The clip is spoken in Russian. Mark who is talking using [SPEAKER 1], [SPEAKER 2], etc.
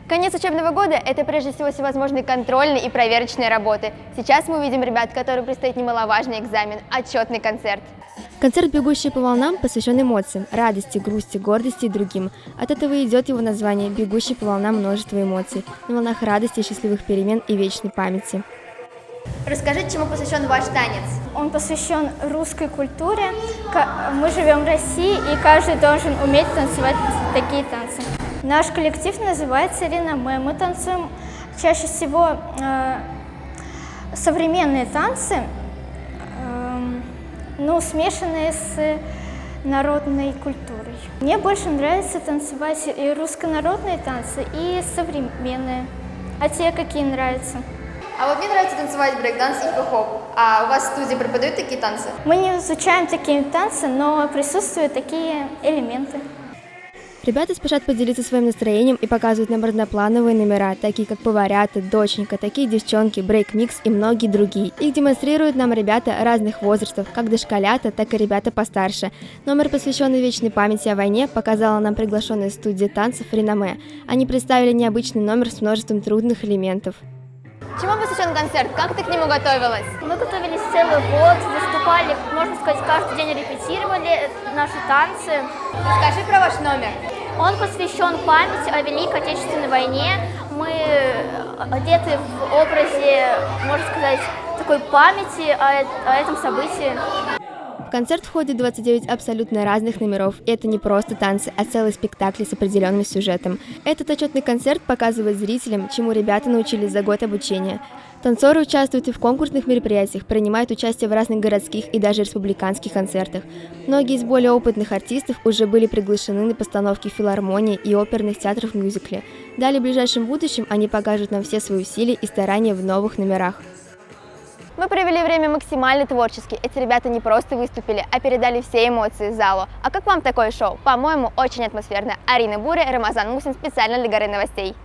[SPEAKER 1] Конец учебного года – это прежде всего всевозможные контрольные и проверочные работы. Сейчас мы увидим ребят, которым предстоит немаловажный экзамен – отчетный концерт.
[SPEAKER 2] Концерт «Бегущий по волнам» посвящен эмоциям – радости, грусти, гордости и другим. От этого и идет его название «Бегущий по волнам» множество эмоций, на волнах радости, счастливых перемен и вечной памяти.
[SPEAKER 1] Расскажите, чему посвящен ваш танец?
[SPEAKER 3] Он посвящен русской культуре. Мы живем в России, и каждый должен уметь танцевать такие танцы. Наш коллектив называется «Реноме». Мы танцуем чаще всего современные танцы, но смешанные с народной культурой. Мне больше нравится танцевать и руссконародные танцы, и современные. А тебе какие нравятся?
[SPEAKER 1] А вот мне нравится танцевать брейк-данс и хип-хоп. А у вас в студии преподают такие танцы?
[SPEAKER 3] Мы не изучаем такие танцы, но присутствуют такие элементы.
[SPEAKER 2] Ребята спешат поделиться своим настроением и показывают нам разноплановые номера, такие как «Поварята», «Доченька», «Такие девчонки», «Брейк-микс» и многие другие. Их демонстрируют нам ребята разных возрастов, как дошколята, так и ребята постарше. Номер, посвященный вечной памяти о войне, показала нам приглашенная студия танцев «Реноме». Они представили необычный номер с множеством трудных элементов.
[SPEAKER 1] Чему посвящен концерт? Как ты к нему готовилась?
[SPEAKER 4] Мы готовились целый год, выступали, можно сказать, каждый день репетировали наши танцы.
[SPEAKER 1] Расскажи про ваш номер.
[SPEAKER 4] Он посвящен памяти о Великой Отечественной войне. Мы одеты в образе, можно сказать, такой памяти о этом событии.
[SPEAKER 2] В концерт входит 29 абсолютно разных номеров, и это не просто танцы, а целый спектакль с определенным сюжетом. Этот отчетный концерт показывает зрителям, чему ребята научились за год обучения. Танцоры участвуют и в конкурсных мероприятиях, принимают участие в разных городских и даже республиканских концертах. Многие из более опытных артистов уже были приглашены на постановки филармонии и оперных театров в мюзикле. Далее в ближайшем будущем они покажут нам все свои усилия и старания в новых номерах.
[SPEAKER 1] Мы провели время максимально творчески. Эти ребята не просто выступили, а передали все эмоции залу. А как вам такое шоу? По-моему, очень атмосферно. Арина Буря, Рамазан Мусин специально для Горы новостей.